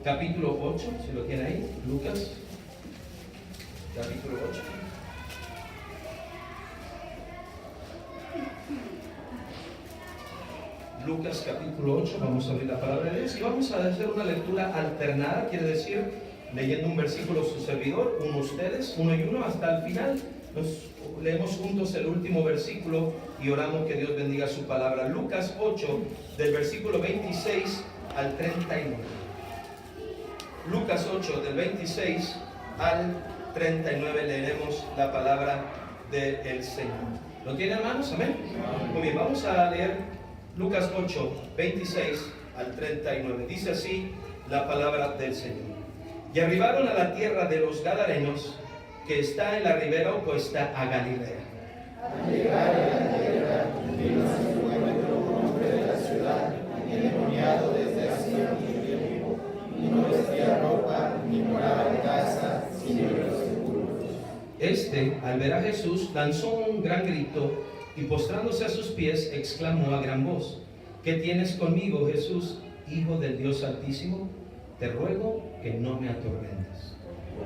capítulo 8, si lo tiene ahí, Lucas, capítulo 8. Lucas capítulo 8, vamos a abrir la palabra de Dios y vamos a hacer una lectura alternada, quiere decir, leyendo un versículo su servidor, uno ustedes, uno y uno, hasta el final. Nos leemos juntos el último versículo y oramos que Dios bendiga su palabra. Lucas 8, del versículo 26 al 39. Lucas 8, del 26 al 39, leeremos la palabra del Señor. ¿Lo tienen, hermanos? Amén. Muy bien, vamos a leer Lucas 8, 26 al 39. Dice así la palabra del Señor. Y arribaron a la tierra de los Gadarenos, que está en la ribera opuesta a Galilea. Al llegar a la tierra, vino a su encuentro un hombre de la ciudad, endemoniado desde hacía mucho tiempo, y no vestía ropa, ni moraba en casa, sino en los sepulcros. Este, al ver a Jesús, lanzó un gran grito y postrándose a sus pies, exclamó a gran voz: ¿Qué tienes conmigo, Jesús, Hijo del Dios Altísimo? Te ruego que no me atormentes.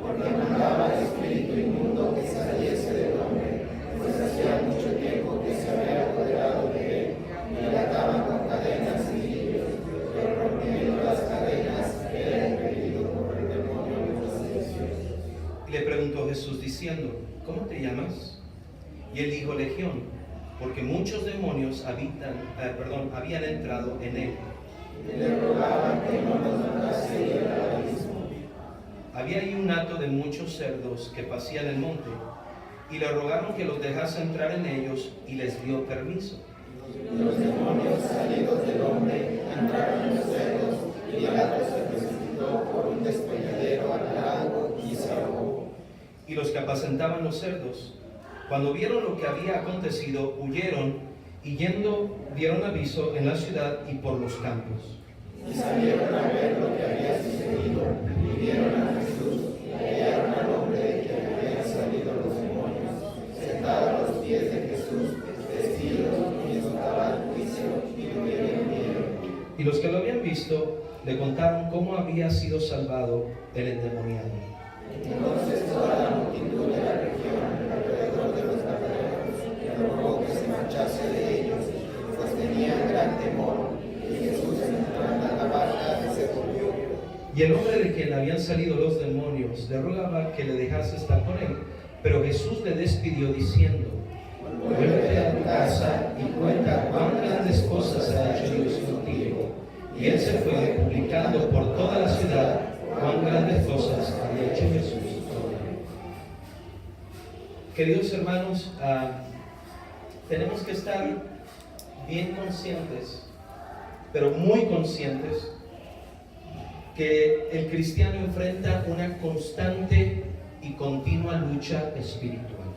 Porque mandaba al espíritu inmundo que saliese del hombre, pues hacía mucho tiempo que se había apoderado de él, y le ataban con cadenas y grillos, pero rompiendo las cadenas era impedido por el demonio de posesión. Y le preguntó Jesús diciendo: ¿Cómo te llamas? Y él dijo: Legión, porque muchos demonios habían entrado en él. Y le rogaban que no los mandase ir al abismo. Había ahí un hato de muchos cerdos que pasían el monte, y le rogaron que los dejase entrar en ellos, y les dio permiso. Y los demonios salidos del hombre entraron en los cerdos, y el hato se precipitó por un despeñadero al lago y se ahogó. Y los que apacentaban los cerdos, cuando vieron lo que había acontecido, huyeron, y yendo dieron aviso en la ciudad y por los campos. Y salieron a ver lo que había sucedido, y vieron a Jesús, y hallaron al hombre de quien habían salido los demonios, sentado a los pies de Jesús, vestido y estaba al juicio, y lo vieron. Y los que lo habían visto le contaron cómo había sido salvado el endemoniado. Entonces toda la multitud de la región alrededor de los Gadarenos le rogó que se marchase de ellos, pues tenían gran temor. Y Jesús, entrando en la barca, se volvió. Y el hombre de quien habían salido los demonios le rogaba que le dejase estar con él, pero Jesús le despidió diciendo: vuélvete a tu casa y cuenta cuán grandes cosas ha hecho Dios contigo. Y él se fue publicando por toda la ciudad cuán grandes cosas había hecho Jesús. Queridos hermanos, tenemos que estar bien conscientes, pero muy conscientes, que el cristiano enfrenta una constante y continua lucha espiritual.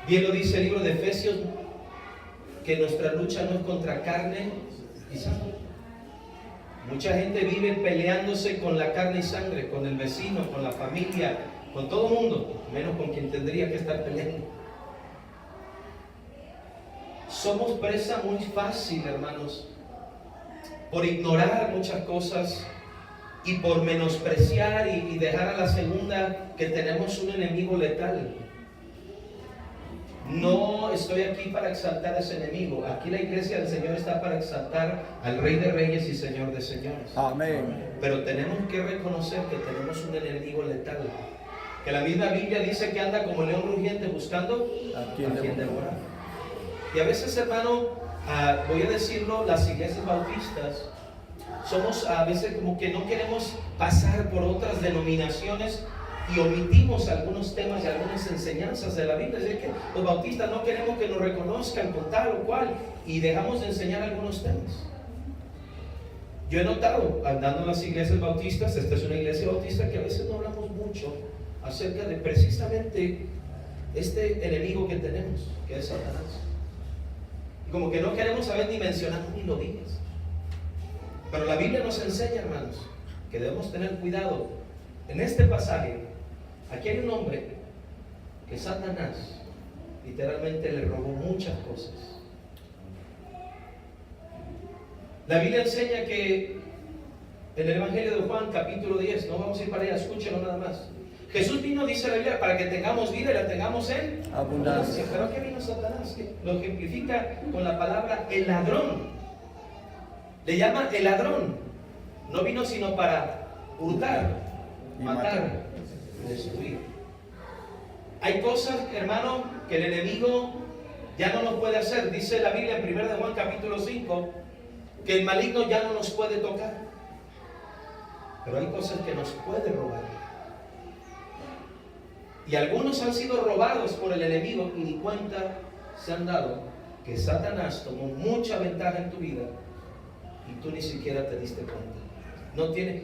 Bien lo dice el libro de Efesios, que nuestra lucha no es contra carne y sangre. Mucha gente vive peleándose con la carne y sangre, con el vecino, con la familia, con todo el mundo, menos con quien tendría que estar peleando. Somos presa muy fácil, hermanos, por ignorar muchas cosas y por menospreciar y dejar a la segunda que tenemos un enemigo letal. No estoy aquí para exaltar a ese enemigo. Aquí la iglesia del Señor está para exaltar al Rey de Reyes y Señor de Señores. Amén. Pero tenemos que reconocer que tenemos un enemigo letal. Que la misma Biblia dice que anda como león rugiente buscando a quien devorar. Y a veces, hermano, voy a decirlo, las iglesias bautistas somos a veces como que no queremos pasar por otras denominaciones y omitimos algunos temas y algunas enseñanzas de la Biblia. Es decir, que los bautistas no queremos que nos reconozcan con tal o cual y dejamos de enseñar algunos temas. Yo he notado, andando en las iglesias bautistas, esta es una iglesia bautista, que a veces no hablamos mucho acerca de precisamente este enemigo que tenemos, que es Satanás. Y como que no queremos saber ni mencionar ni lo digas. Pero la Biblia nos enseña, hermanos, que debemos tener cuidado. En este pasaje, aquí hay un hombre que Satanás literalmente le robó muchas cosas. La Biblia enseña que En el Evangelio de Juan, capítulo 10, no vamos a ir para allá, escúchenlo nada más. Jesús vino, dice la Biblia, para que tengamos vida y la tengamos en abundancia. Pero ¿qué vino Satanás? Lo ejemplifica con la palabra el ladrón. Le llama el ladrón. No vino sino para hurtar, matar, destruir. Hay cosas, hermano, que el enemigo ya no nos puede hacer. Dice la Biblia en 1 de Juan capítulo 5 que el maligno ya no nos puede tocar. Pero hay cosas que nos puede robar. Y algunos han sido robados por el enemigo y ni cuenta se han dado que Satanás tomó mucha ventaja en tu vida y tú ni siquiera te diste cuenta. No tiene,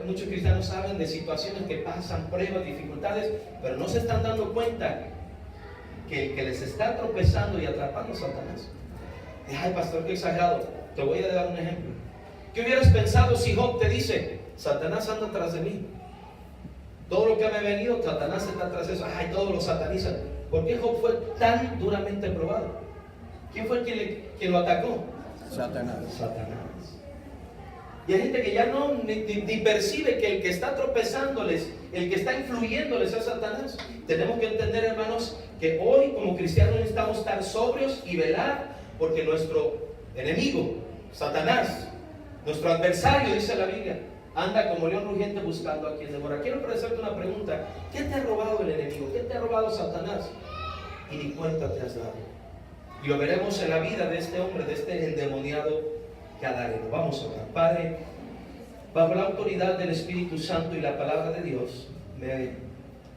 muchos cristianos saben de situaciones que pasan, pruebas, dificultades, pero no se están dando cuenta que el que les está tropezando y atrapando es Satanás. Ay, pastor, qué exagerado. Te voy a dar un ejemplo. ¿Qué hubieras pensado si Job te dice, Satanás anda atrás de mí? Todo lo que me ha venido, Satanás está atrás de eso. Ay, todos lo satanizan. ¿Por qué Job fue tan duramente probado? ¿Quién fue quien lo atacó? Satanás. Y hay gente que ya ni percibe que el que está tropezándoles, el que está influyéndoles es Satanás. Tenemos que entender, hermanos, que hoy como cristianos necesitamos estar sobrios y velar, porque nuestro enemigo, Satanás, nuestro adversario, dice la Biblia, anda como león rugiente buscando a quien devora. Quiero hacerte una pregunta. ¿Qué te ha robado el enemigo? ¿Qué te ha robado Satanás? Y ni cuenta te has dado. Y lo veremos en la vida de este hombre, de este endemoniado gadareno. Vamos a orar. Padre, bajo la autoridad del Espíritu Santo y la palabra de Dios, me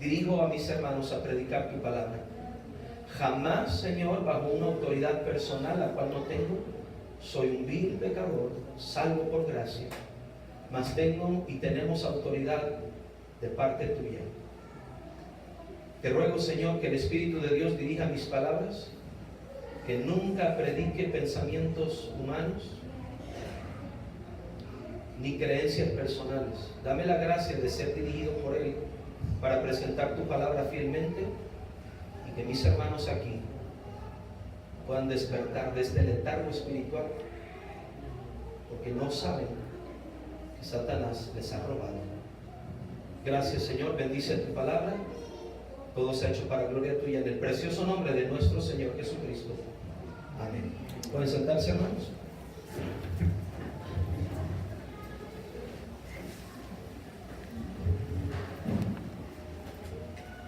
dirijo a mis hermanos a predicar tu palabra. Jamás, Señor, bajo una autoridad personal, la cual no tengo, soy un vil pecador, salvo por gracia. Mas tengo y tenemos autoridad de parte tuya. Te ruego, Señor, que el Espíritu de Dios dirija mis palabras, que nunca predique pensamientos humanos ni creencias personales. Dame la gracia de ser dirigido por Él para presentar tu palabra fielmente y que mis hermanos aquí puedan despertar de este letargo espiritual, porque no saben que Satanás les ha robado. Gracias, Señor, bendice tu palabra. Todo se ha hecho para gloria tuya, en el precioso nombre de nuestro Señor Jesucristo. Amén. ¿Pueden sentarse, hermanos?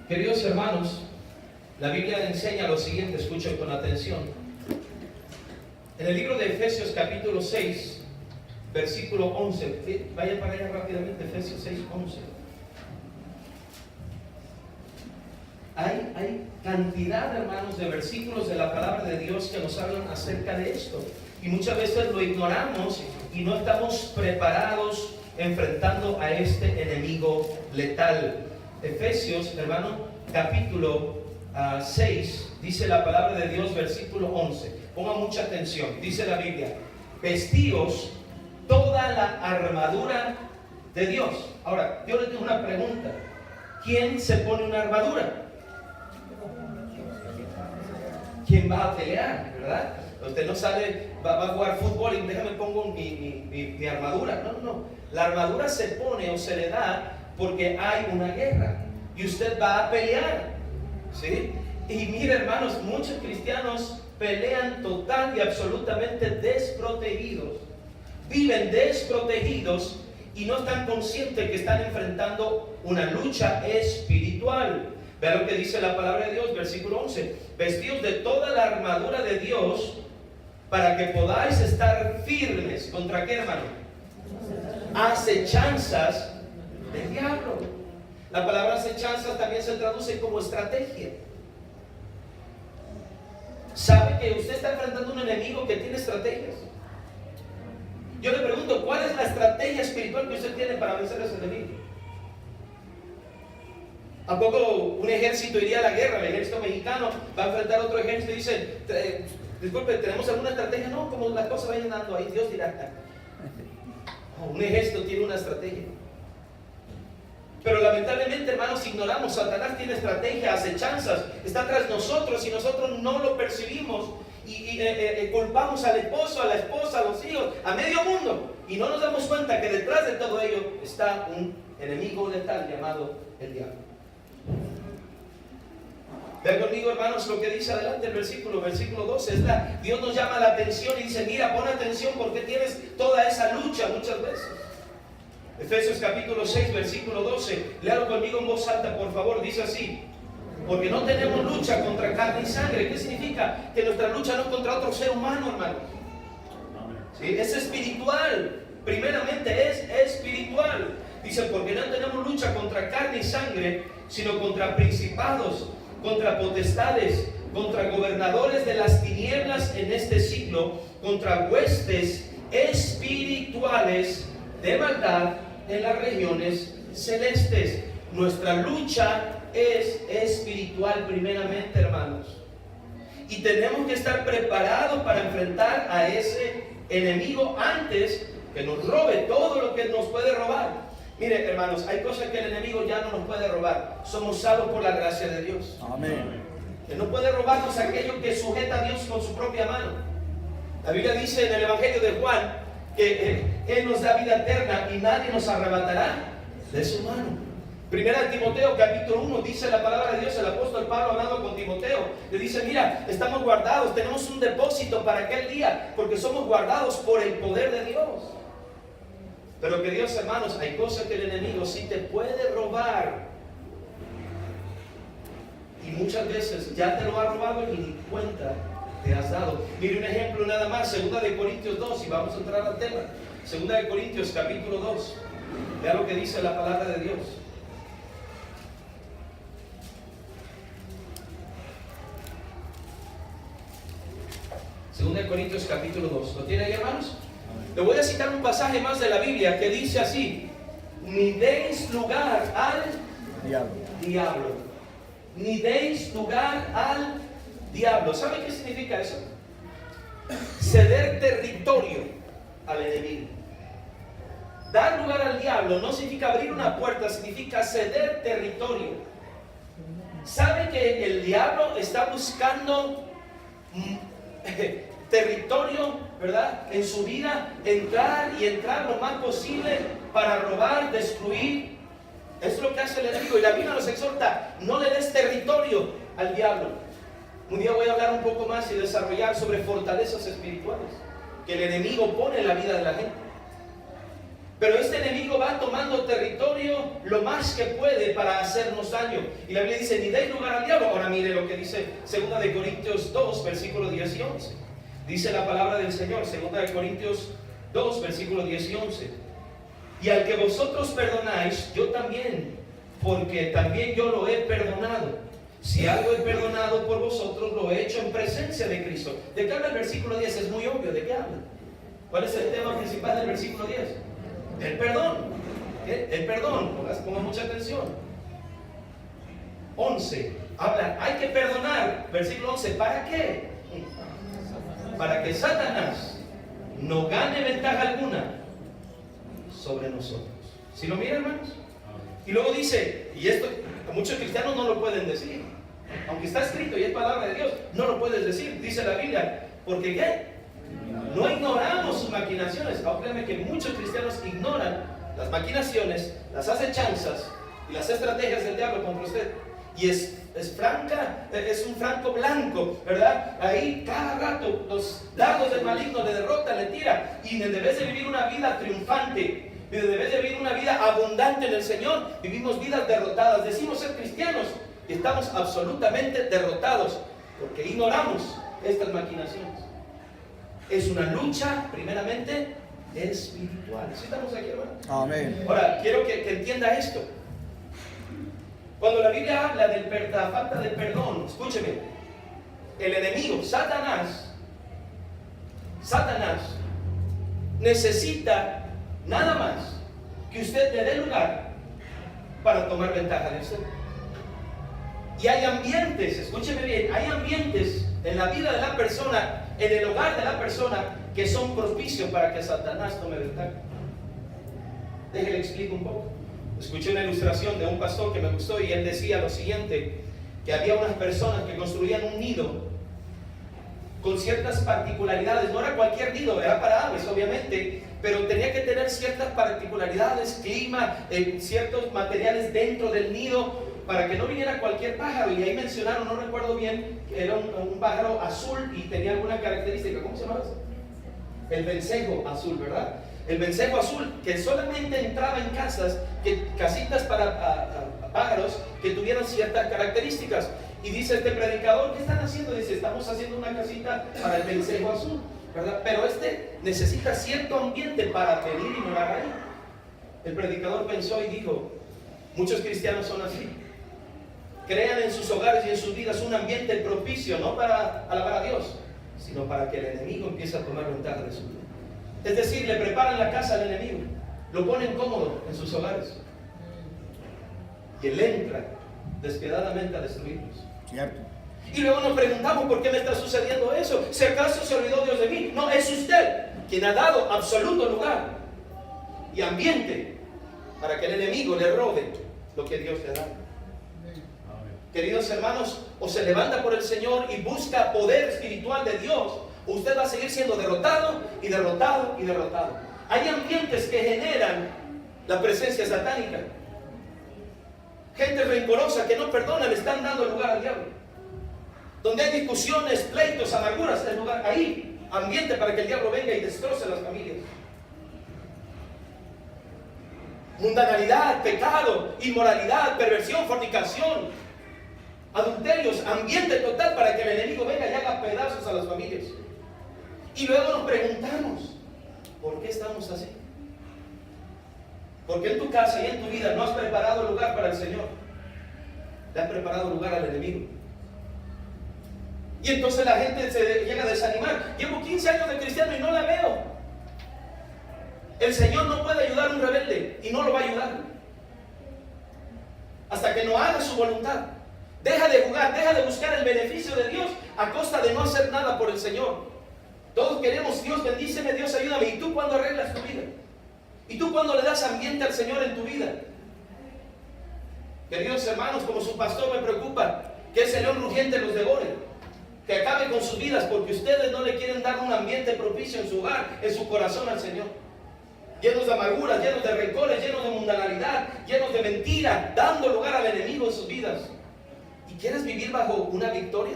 Queridos hermanos, la Biblia enseña lo siguiente, escuchen con atención. En el libro de Efesios capítulo 6, versículo 11, vaya para allá rápidamente, Efesios 6, 11. Hay cantidad, hermanos, de versículos de la palabra de Dios que nos hablan acerca de esto. Y muchas veces lo ignoramos y no estamos preparados enfrentando a este enemigo letal. Efesios, hermano, capítulo 6, dice la palabra de Dios, versículo 11. Ponga mucha atención, dice la Biblia: vestíos toda la armadura de Dios. Ahora, yo les tengo una pregunta. ¿Quién se pone una armadura? ¿Quién va a pelear, verdad? Usted no sale, va a jugar fútbol y déjame pongo mi armadura. No. La armadura se pone o se le da porque hay una guerra y usted va a pelear, ¿sí? Y mire, hermanos, muchos cristianos pelean total y absolutamente desprotegidos, viven desprotegidos y no están conscientes que están enfrentando una lucha espiritual. Vean lo que dice la palabra de Dios, versículo 11: vestidos de toda la armadura de Dios para que podáis estar firmes. ¿Contra qué, hermano? Acechanzas del diablo. La palabra acechanzas también se traduce como estrategia. ¿Sabe que usted está enfrentando a un enemigo que tiene estrategias? Yo le pregunto, ¿cuál es la estrategia espiritual que usted tiene para vencer a ese enemigo? ¿A poco un ejército iría a la guerra? El ejército mexicano va a enfrentar a otro ejército y dice, disculpe, ¿tenemos alguna estrategia? No, como las cosas vayan dando ahí, Dios dirá. Un ejército tiene una estrategia. Pero lamentablemente, hermanos, ignoramos. Satanás tiene estrategia, acechanzas, está tras nosotros y nosotros no lo percibimos y culpamos al esposo, a la esposa, a los hijos, a medio mundo. Y no nos damos cuenta que detrás de todo ello está un enemigo letal llamado el diablo. Vean conmigo, hermanos, lo que dice adelante el versículo 12. Dios nos llama la atención y dice, mira, pon atención porque tienes toda esa lucha muchas veces. Efesios capítulo 6, versículo 12. Léalo conmigo en voz alta, por favor. Dice así: porque no tenemos lucha contra carne y sangre. ¿Qué significa? Que nuestra lucha no es contra otro ser humano, hermano. ¿Sí? Es espiritual. Primeramente es espiritual. Dice, porque no tenemos lucha contra carne y sangre, sino contra principados, contra potestades, contra gobernadores de las tinieblas en este siglo, contra huestes espirituales de maldad en las regiones celestes. Nuestra lucha es espiritual primeramente, hermanos. Y tenemos que estar preparados para enfrentar a ese enemigo antes que nos robe todo lo que nos puede robar. Mire, hermanos, hay cosas que el enemigo ya no nos puede robar. Somos salvos por la gracia de Dios. Amén. Él no puede robarnos aquello que sujeta a Dios con su propia mano. La Biblia dice en el Evangelio de Juan que Él nos da vida eterna y nadie nos arrebatará de su mano. Primera de Timoteo capítulo 1 dice la palabra de Dios, el apóstol Pablo hablando con Timoteo, le dice, mira, estamos guardados, tenemos un depósito para aquel día, porque somos guardados por el poder de Dios. Pero queridos hermanos, hay cosas que el enemigo sí te puede robar. Y muchas veces ya te lo ha robado y ni cuenta te has dado. Mire un ejemplo nada más, 2 de Corintios 2, y vamos a entrar al tema. 2 de Corintios capítulo 2. Vea lo que dice la palabra de Dios. 2 de Corintios capítulo 2. ¿Lo tiene ahí, hermanos? Le voy a citar un pasaje más de la Biblia que dice así: ni deis lugar al diablo. Ni deis lugar al diablo. ¿Sabe qué significa eso? Ceder territorio al enemigo. Dar lugar al diablo no significa abrir una puerta, significa ceder territorio. ¿Sabe que el diablo está buscando territorio, ¿verdad?, en su vida, entrar lo más posible para robar, destruir? Es lo que hace el enemigo, y la Biblia nos exhorta: no le des territorio al diablo. Un día voy a hablar un poco más y desarrollar sobre fortalezas espirituales que el enemigo pone en la vida de la gente. Pero este enemigo va tomando territorio lo más que puede para hacernos daño. Y la Biblia dice: ni deis lugar al diablo. Ahora mire lo que dice 2 de Corintios 2, versículos 10 y 11. Dice la palabra del Señor, 2 de Corintios 2, versículos 10 y 11. Y al que vosotros perdonáis, yo también, porque también yo lo he perdonado. Si algo he perdonado por vosotros, lo he hecho en presencia de Cristo. ¿De qué habla el versículo 10? Es muy obvio, ¿de qué habla? ¿Cuál es el tema principal del versículo 10? El perdón. El perdón, pongan mucha atención. 11, habla, hay que perdonar. Versículo 11, ¿para qué? Para que Satanás no gane ventaja alguna sobre nosotros. ¿Sí lo miran, hermanos? Y luego dice, y esto muchos cristianos no lo pueden decir, aunque está escrito y es palabra de Dios, no lo puedes decir, dice la Biblia, porque ¿qué? No ignoramos sus maquinaciones. Créanme que muchos cristianos ignoran las maquinaciones, las acechanzas y las estrategias del diablo contra usted. Y es un franco blanco, ¿verdad? Ahí cada rato los dardos del maligno le derrotan, le tira. Y en vez de vivir una vida triunfante, en vez de vivir una vida abundante en el Señor, vivimos vidas derrotadas. Decimos ser cristianos y estamos absolutamente derrotados porque ignoramos estas maquinaciones. Es una lucha, primeramente, espiritual. ¿Sí estamos aquí, hermano? Amén. Ahora, quiero que entienda esto. Cuando la Biblia habla de la falta de perdón, escúcheme, el enemigo, Satanás, necesita nada más que usted le dé lugar para tomar ventaja de usted. Y hay ambientes, escúcheme bien, hay ambientes en la vida de la persona, en el hogar de la persona, que son propicios para que Satanás tome ventaja. Déjele explico un poco. Escuché una ilustración de un pastor que me gustó y él decía lo siguiente, que había unas personas que construían un nido con ciertas particularidades. No era cualquier nido, era para aves obviamente, pero tenía que tener ciertas particularidades, clima, ciertos materiales dentro del nido para que no viniera cualquier pájaro. Y ahí mencionaron, no recuerdo bien, que era un pájaro azul y tenía alguna característica. ¿Cómo se llama eso? El vencejo azul, ¿verdad? El vencejo azul, que solamente entraba en casitas para pájaros que tuvieran ciertas características. Y dice este predicador, ¿qué están haciendo? Dice, estamos haciendo una casita para el vencejo azul, ¿verdad? Pero necesita cierto ambiente para venir y morar ahí. El predicador pensó y dijo, muchos cristianos son así. Crean en sus hogares y en sus vidas un ambiente propicio, no para alabar a Dios, sino para que el enemigo empiece a tomar ventaja de su vida. Es decir, le preparan la casa al enemigo, lo ponen cómodo en sus hogares y él entra despiadadamente a destruirlos. Cierto. Y luego nos preguntamos, ¿por qué me está sucediendo eso? ¿Si acaso se olvidó Dios de mí? No, es usted quien ha dado absoluto lugar y ambiente para que el enemigo le robe lo que Dios le da. Queridos hermanos, o se levanta por el Señor y busca poder espiritual de Dios, o usted va a seguir siendo derrotado y derrotado y derrotado. Hay ambientes que generan la presencia satánica. Gente rencorosa que no perdona, le están dando lugar al diablo. Donde hay discusiones, pleitos, amarguras, es lugar ahí, ambiente para que el diablo venga y destroce las familias. Mundanalidad, pecado, inmoralidad, perversión, fornicación, adulterios, ambiente total para que el enemigo venga y haga pedazos a las familias. Y luego nos preguntamos, ¿por qué estamos así? Porque en tu casa y en tu vida no has preparado lugar para el Señor. Le has preparado lugar al enemigo. Y entonces la gente se llega a desanimar. Llevo 15 años de cristiano y no la veo. El Señor no puede ayudar a un rebelde y no lo va a ayudar hasta que no haga su voluntad. Deja de jugar, deja de buscar el beneficio de Dios a costa de no hacer nada por el Señor. Todos queremos, Dios bendíceme, Dios ayúdame. ¿Y tú cuándo arreglas tu vida? ¿Y tú cuándo le das ambiente al Señor en tu vida? Queridos hermanos, como su pastor me preocupa que ese león rugiente los devore, que acabe con sus vidas porque ustedes no le quieren dar un ambiente propicio en su hogar, en su corazón al Señor. Llenos de amarguras, llenos de rencores, llenos de mundanalidad, llenos de mentira, dando lugar al enemigo en sus vidas. ¿Y quieres vivir bajo una victoria?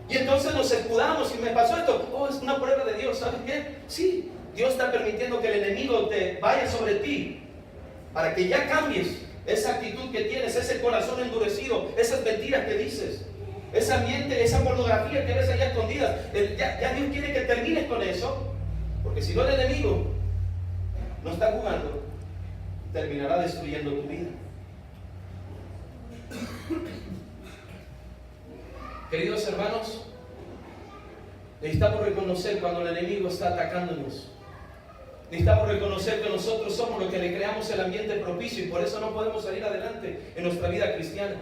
Y entonces nos escudamos y me pasó esto. Oh, es una prueba de Dios. ¿Sabes qué? Sí, Dios está permitiendo que el enemigo te vaya sobre ti para que ya cambies esa actitud que tienes, ese corazón endurecido, esas mentiras que dices, ese ambiente, esa pornografía que ves allá escondidas. Ya Dios quiere que termines con eso, porque si no el enemigo no está jugando, terminará destruyendo tu vida. Queridos hermanos, necesitamos reconocer cuando el enemigo está atacándonos. Necesitamos reconocer que nosotros somos los que le creamos el ambiente propicio y por eso no podemos salir adelante en nuestra vida cristiana.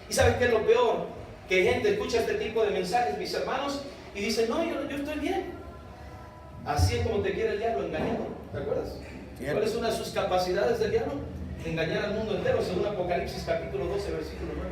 ¿Y sabes qué es lo peor? Que gente escucha este tipo de mensajes, mis hermanos, y dice, no, yo estoy bien. Así es como te quiere el diablo, engañando. ¿Te acuerdas? ¿Cuál es una de sus capacidades del diablo? Engañar al mundo entero, según Apocalipsis capítulo 12, versículo 9.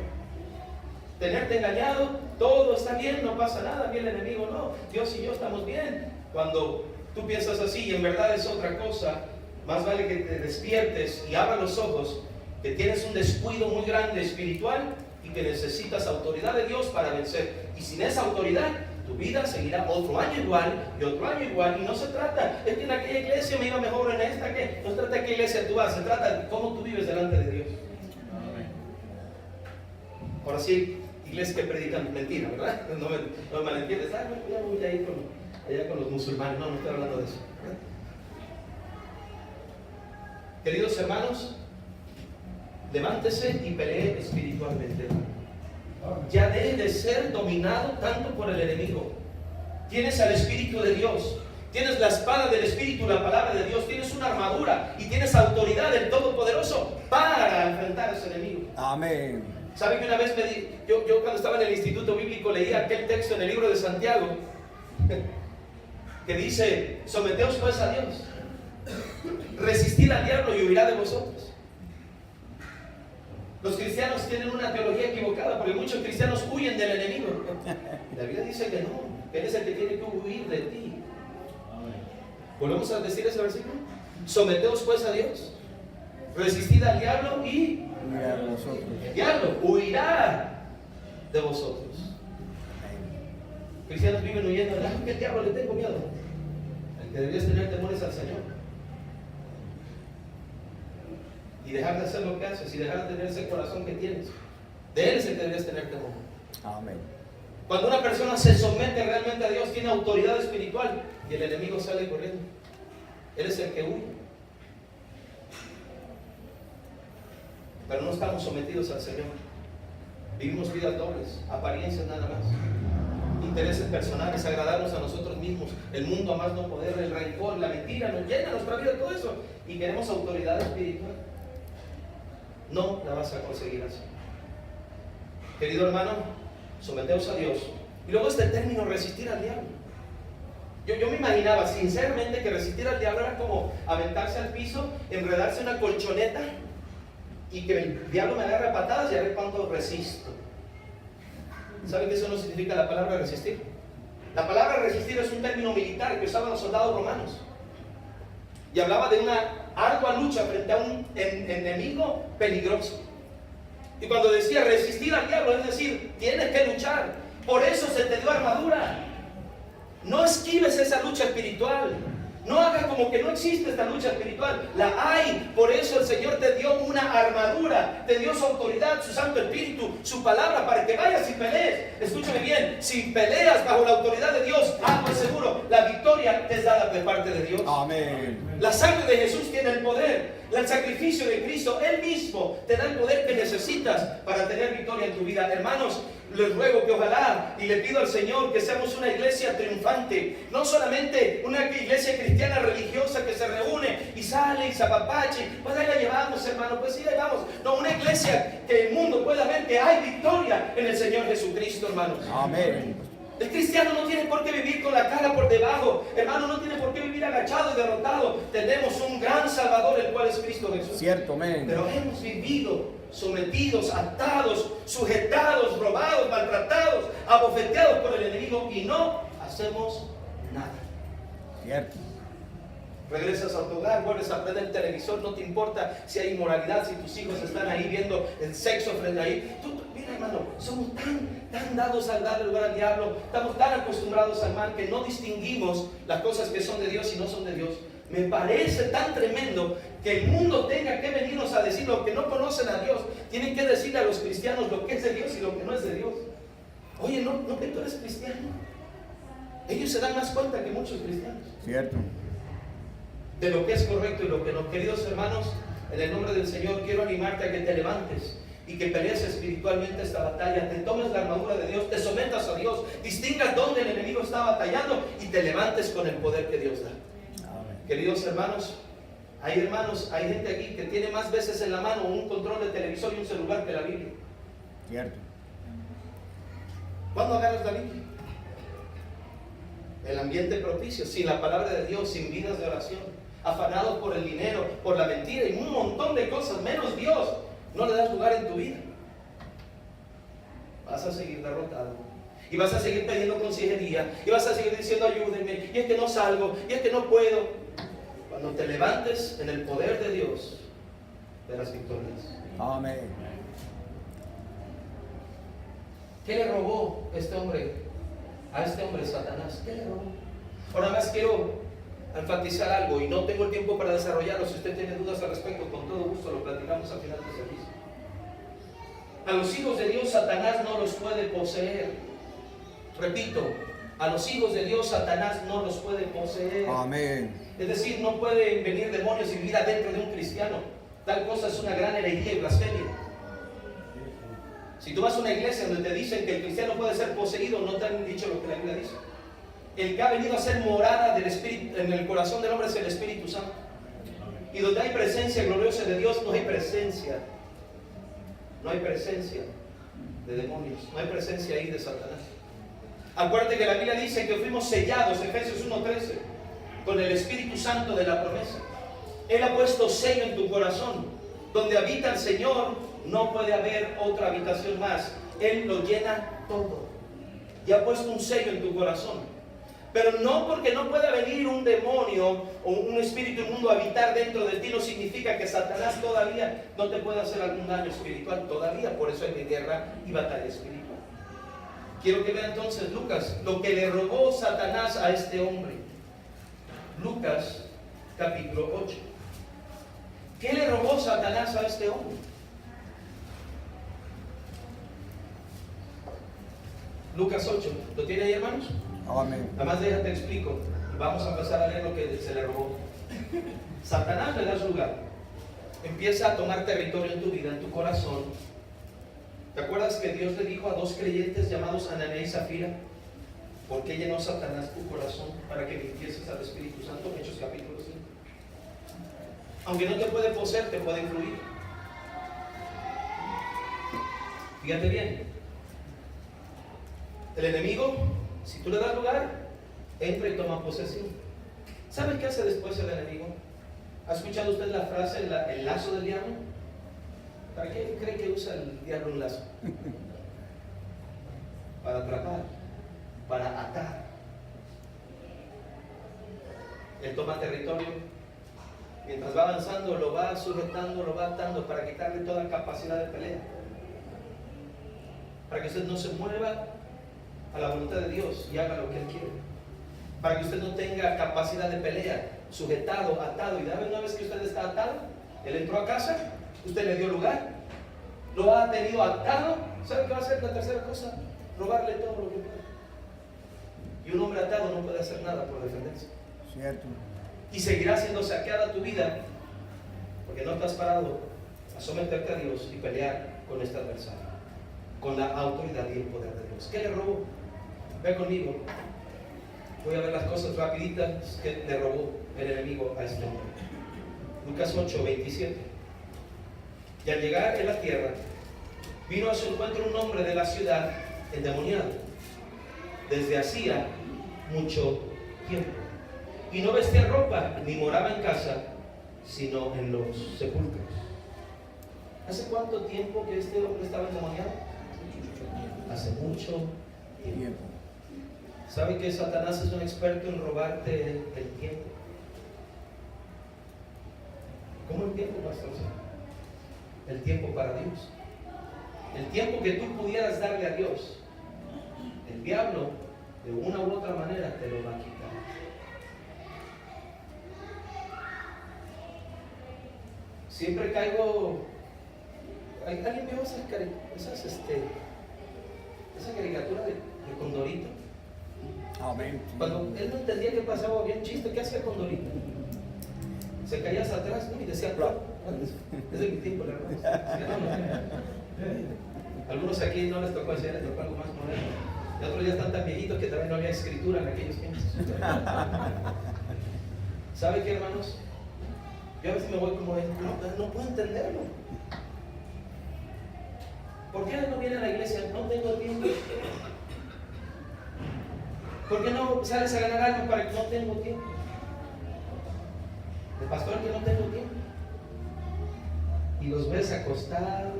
Tenerte engañado, todo está bien, no pasa nada, bien el enemigo no, Dios y yo estamos bien. Cuando tú piensas así y en verdad es otra cosa, más vale que te despiertes y abras los ojos, que tienes un descuido muy grande espiritual y que necesitas autoridad de Dios para vencer. Y sin esa autoridad, tu vida seguirá otro año igual y otro año igual. Y no se trata, es que en aquella iglesia me iba mejor, en esta que no se trata de qué iglesia tú vas, se trata de cómo tú vives delante de Dios. Ahora sí, iglesias que predican mentira, ¿verdad? No me malentiendes. Ya voy a ir allá con los musulmanes. No estoy hablando de eso, ¿verdad? Queridos hermanos, levántese y pelee espiritualmente. Ya deje de ser dominado tanto por el enemigo. Tienes al Espíritu de Dios, tienes la espada del Espíritu, la palabra de Dios, tienes una armadura y tienes autoridad del Todopoderoso para enfrentar a ese enemigo. Amén. ¿Sabe que una vez yo cuando estaba en el instituto bíblico leía aquel texto en el libro de Santiago que dice, someteos pues a Dios, resistid al diablo y huirá de vosotros? Los cristianos tienen una teología equivocada porque muchos cristianos huyen del enemigo. La Biblia dice que no, que Él es el que tiene que huir de ti. ¿Volvemos a decir ese versículo? Someteos pues a Dios, resistid al diablo y el diablo huirá de vosotros. Cristianos viven huyendo, ¿que el diablo le tengo miedo? El que deberías tener temor es al Señor. Y dejar de hacer lo que haces y dejar de tener ese corazón que tienes. De Él es el que deberías tener temor. Amén. Cuando una persona se somete realmente a Dios, tiene autoridad espiritual y el enemigo sale corriendo. Él es el que huye. Pero no estamos sometidos al Señor. Vivimos vidas dobles, apariencias nada más. Intereses personales, agradarnos a nosotros mismos. El mundo a más no poder, el rencor, la mentira nos llena nuestra vida, todo eso. Y queremos autoridad espiritual. No la vas a conseguir así. Querido hermano, someteos a Dios. Y luego este término, resistir al diablo. Yo me imaginaba sinceramente que resistir al diablo era como aventarse al piso, enredarse en una colchoneta y que el diablo me agarre a patadas y a ver cuánto resisto. ¿Saben que eso no significa la palabra resistir? La palabra resistir es un término militar que usaban los soldados romanos y hablaba de una ardua lucha frente a un enemigo peligroso. Y cuando decía resistir al diablo, es decir, tienes que luchar. Por eso se te dio armadura. No esquives esa lucha espiritual. No hagas como que no existe esta lucha espiritual. La hay. Por eso el Señor te dio una armadura. Te dio su autoridad, su Santo Espíritu, su palabra para que vayas y pelees. Escúchame bien. Si peleas bajo la autoridad de Dios, algo es seguro. La victoria te es dada de parte de Dios. Amén. La sangre de Jesús tiene el poder. El sacrificio de Cristo, Él mismo, te da el poder que necesitas para tener victoria en tu vida. Hermanos, les ruego que ojalá y le pido al Señor que seamos una iglesia triunfante, no solamente una iglesia cristiana religiosa que se reúne y sale y se apapache, pues ahí la llevamos, hermano, pues sí, ahí vamos. No, una iglesia que el mundo pueda ver que hay victoria en el Señor Jesucristo, hermanos. Amén. El cristiano no tiene por qué vivir con la cara por debajo, hermano, no tiene por qué vivir agachado y derrotado. Tenemos un gran Salvador, el cual es Cristo Jesús. Cierto, amén. Pero hemos vivido sometidos, atados, sujetados, robados, maltratados, abofeteados por el enemigo y no hacemos nada. Cierto. Regresas a tu hogar, vuelves a prender el televisor, no te importa si hay inmoralidad, si tus hijos están ahí viendo el sexo frente a ahí. Mira, hermano, somos tan dados al darle lugar al diablo, estamos tan acostumbrados al mal que no distinguimos las cosas que son de Dios y no son de Dios. Me parece tan tremendo que el mundo tenga que venirnos a decir lo que no conocen a Dios. Tienen que decirle a los cristianos lo que es de Dios y lo que no es de Dios. Oye, ¿no que tú eres cristiano? Ellos se dan más cuenta que muchos cristianos. Cierto. De lo que es correcto y lo que no. Queridos hermanos, en el nombre del Señor quiero animarte a que te levantes y que pelees espiritualmente esta batalla, te tomes la armadura de Dios, te sometas a Dios, distingas dónde el enemigo está batallando y te levantes con el poder que Dios da. Amén. Queridos hermanos, hay gente aquí que tiene más veces en la mano un control de televisor y un celular que la Biblia. Cierto. ¿Cuándo agarras la Biblia? El ambiente propicio, sin la palabra de Dios, sin vidas de oración, afanados por el dinero, por la mentira y un montón de cosas, menos Dios, no le das lugar en tu vida. Vas a seguir derrotado y vas a seguir pidiendo consejería y vas a seguir diciendo ayúdenme, y es que no salgo, y es que no puedo. Cuando te levantes en el poder de Dios, verás victorias. Amén. ¿Qué le robó este hombre a este hombre Satanás? ¿Qué le robó? Ahora más quiero enfatizar algo y no tengo el tiempo para desarrollarlo. Si usted tiene dudas al respecto, con todo gusto lo platicamos al final del servicio. A los hijos de Dios Satanás no los puede poseer. Repito, a los hijos de Dios Satanás no los puede poseer. Amén. Es decir, no pueden venir demonios y vivir adentro de un cristiano. Tal cosa es una gran herejía y blasfemia. Si tú vas a una iglesia donde te dicen que el cristiano puede ser poseído, no te han dicho lo que la Biblia dice. El que ha venido a ser morada del Espíritu en el corazón del hombre es el Espíritu Santo. Y donde hay presencia gloriosa de Dios, no hay presencia. No hay presencia de demonios. No hay presencia ahí de Satanás. Acuérdate que la Biblia dice que fuimos sellados, Efesios 1:13, con el Espíritu Santo de la promesa. Él ha puesto sello en tu corazón. Donde habita el Señor, no puede haber otra habitación más. Él lo llena todo. Y ha puesto un sello en tu corazón. Pero no porque no pueda venir un demonio o un espíritu inmundo a habitar dentro de ti, no significa que Satanás todavía no te pueda hacer algún daño espiritual. Todavía, por eso hay guerra y batalla espiritual. Quiero que vean entonces Lucas, lo que le robó Satanás a este hombre. Lucas capítulo 8. ¿Qué le robó Satanás a este hombre? Lucas 8. ¿Lo tiene ahí, hermanos? Amén. Nada más déjate explico. Vamos a empezar a leer lo que se le robó. Satanás le da su lugar. Empieza a tomar territorio en tu vida, en tu corazón. ¿Te acuerdas que Dios le dijo a dos creyentes llamados Ananías y Zafira? ¿Por qué llenó Satanás tu corazón? Para que mintieses al Espíritu Santo. Hechos capítulo 5. Aunque no te puede poseer, te puede influir. Fíjate bien. El enemigo, si tú le das lugar, entra y toma posesión. ¿Sabe qué hace después el enemigo? ¿Ha escuchado usted la frase, el lazo del diablo? ¿Para qué cree que usa el diablo un lazo? Para atrapar, para atar. Él toma territorio. Mientras va avanzando, lo va sujetando, lo va atando para quitarle toda capacidad de pelea. Para que usted no se mueva a la voluntad de Dios y haga lo que Él quiere. Para que usted no tenga capacidad de pelea, sujetado, atado. Y una vez que usted está atado, Él entró a casa, usted le dio lugar, lo ha tenido atado. ¿Sabe qué va a hacer la tercera cosa? Robarle todo lo que pueda. Y un hombre atado no puede hacer nada por defenderse. Cierto. Y seguirá siendo saqueada tu vida porque no estás parado a someterte a Dios y pelear con este adversario, con la autoridad y el poder de Dios. ¿Qué le robó? Ve conmigo. Voy a ver las cosas rapiditas que le robó el enemigo a este hombre. Lucas 8, 27. Y al llegar en la tierra, vino a su encuentro un hombre de la ciudad endemoniado, desde hacía mucho tiempo. Y no vestía ropa, ni moraba en casa, sino en los sepulcros. ¿Hace cuánto tiempo que este hombre estaba endemoniado? Hace mucho tiempo. ¿Sabe que Satanás es un experto en robarte el tiempo? ¿Cómo el tiempo, pastor? El tiempo para Dios. El tiempo que tú pudieras darle a Dios. El diablo, de una u otra manera, te lo va a quitar. Siempre caigo. ¿Alguien vio esa caricatura de Condorito? Amén. Cuando él no entendía qué pasaba, había un chiste. ¿Qué hacía Condorito? Se caía hacia atrás, ¿no? Y decía, claro, es de mi tiempo, la verdad. Algunos aquí no les tocó hacer, les tocó algo más moderno. Y otros ya están tan viejitos que también no había escritura en aquellos tiempos. ¿Sabe qué, hermanos? Yo a veces me voy como, no puedo entenderlo. ¿Por qué no viene a la iglesia? No tengo tiempo. ¿Por qué no sales a ganar algo para que no tengo tiempo? El pastor que no tengo tiempo. Y los ves acostados,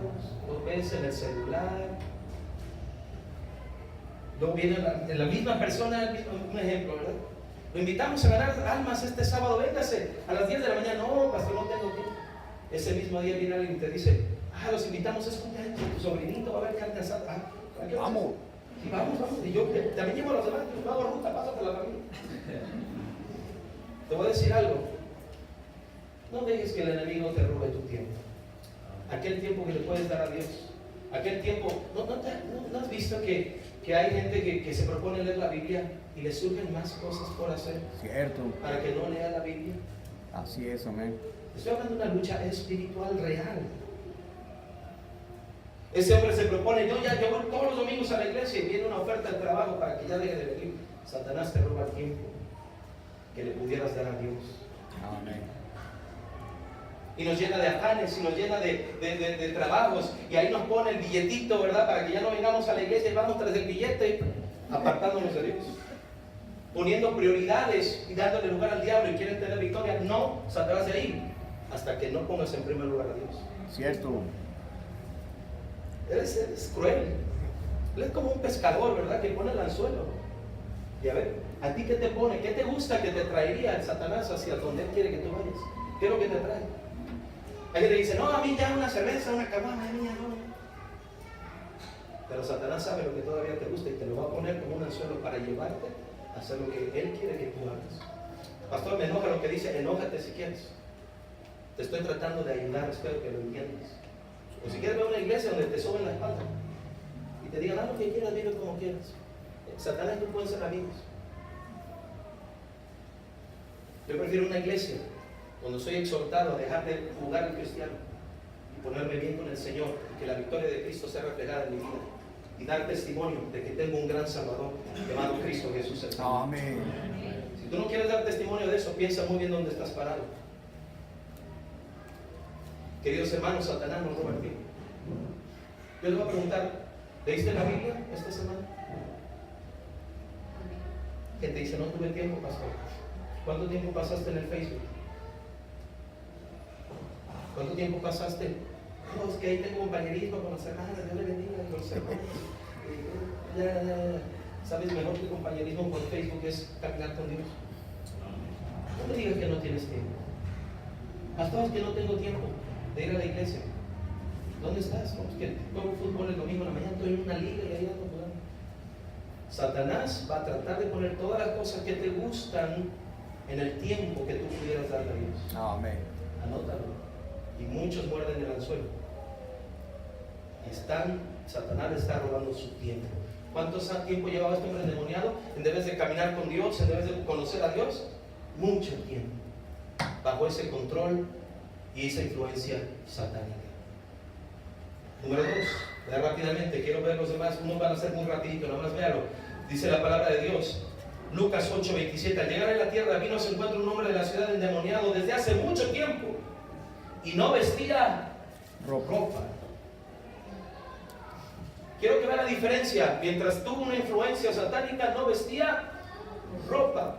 los ves en el celular. Luego viene la misma persona, un ejemplo, ¿verdad? Lo invitamos a ganar almas este sábado, véngase a las 10 de la mañana. No, pastor, no tengo tiempo. Ese mismo día viene alguien y te dice, los invitamos, es cumpleaños de tu sobrinito, va a haber carne asada. Vamos. Y vamos. Y yo también llevo a los demás, yo hago ruta, pásate la familia. Te voy a decir algo. No dejes que el enemigo te robe tu tiempo. Aquel tiempo que le puedes dar a Dios. Aquel tiempo, ¿no has visto que hay gente que se propone leer la Biblia y le surgen más cosas por hacer? Cierto. Para que no lea la Biblia. Así es, amén. Estoy hablando de una lucha espiritual real. Ese hombre se propone, yo voy todos los domingos a la iglesia y viene una oferta de trabajo para que ya deje de venir. Satanás te roba el tiempo que le pudieras dar a Dios. Amén. Y nos llena de afanes, y nos llena de trabajos, y ahí nos pone el billetito, ¿verdad? Para que ya no vengamos a la iglesia y vamos tras el billete, apartándonos de Dios. Poniendo prioridades y dándole lugar al diablo y quieren tener victoria. No, Satanás de ahí. hasta que no pongas en primer lugar a Dios. Cierto. Él es cruel. Él es como un pescador, ¿verdad? Que pone el anzuelo. Y a ver, ¿a ti qué te pone? ¿Qué te gusta que te traería el Satanás hacia donde él quiere que tú vayas? ¿Qué es lo que te trae? Alguien te dice, no, a mí ya una cerveza, una caguama, a mí ya no. Pero Satanás sabe lo que todavía te gusta y te lo va a poner como un anzuelo para llevarte a hacer lo que él quiere que tú hagas. Pastor, me enoja lo que dice, enójate si quieres. Te estoy tratando de ayudar, espero que lo entiendas. O si quieres ver una iglesia donde te soben la espalda y te digan, haz lo que quieras, vive como quieras. Satanás no pueden ser amigos. Yo prefiero una iglesia donde soy exhortado a dejar de jugar al cristiano y ponerme bien con el Señor y que la victoria de Cristo sea reflejada en mi vida y dar testimonio de que tengo un gran Salvador llamado Cristo Jesús el Señor. Amén. Si tú no quieres dar testimonio de eso, piensa muy bien dónde estás parado. Queridos hermanos, Satanás nos roba el tiempo. Yo les voy a preguntar, ¿leíste la Biblia esta semana? Que te dice, no tuve tiempo, pastor. ¿Cuánto tiempo pasaste en el Facebook? ¿Cuánto tiempo pasaste? No, es que ahí tengo compañerismo con las hermanas, Dios le bendiga con los hermanos. ¿Sabes mejor que compañerismo por Facebook es caminar con Dios? No me digas que no tienes tiempo. Pastor, es que no tengo tiempo de ir a la iglesia. ¿Dónde estás? No, es que juego fútbol el domingo en la mañana, estoy en una liga y ahí ando jugando. Satanás va a tratar de poner todas las cosas que te gustan en el tiempo que tú pudieras darle a Dios. Amén. Anótalo. Y muchos muerden el anzuelo. Satanás le está robando su tiempo. ¿Cuánto tiempo llevaba este hombre endemoniado? En vez de caminar con Dios, en vez de conocer a Dios, mucho tiempo. Bajo ese control y esa influencia satánica. Número 2, rápidamente, quiero ver los demás, unos van a ser muy rapidito, nada más véalo. Dice la palabra de Dios, Lucas 8:27, al llegar a la tierra vino se encuentra un hombre de la ciudad endemoniado desde hace mucho tiempo y no vestía ropa. Quiero que vean la diferencia, mientras tuvo una influencia satánica no vestía ropa.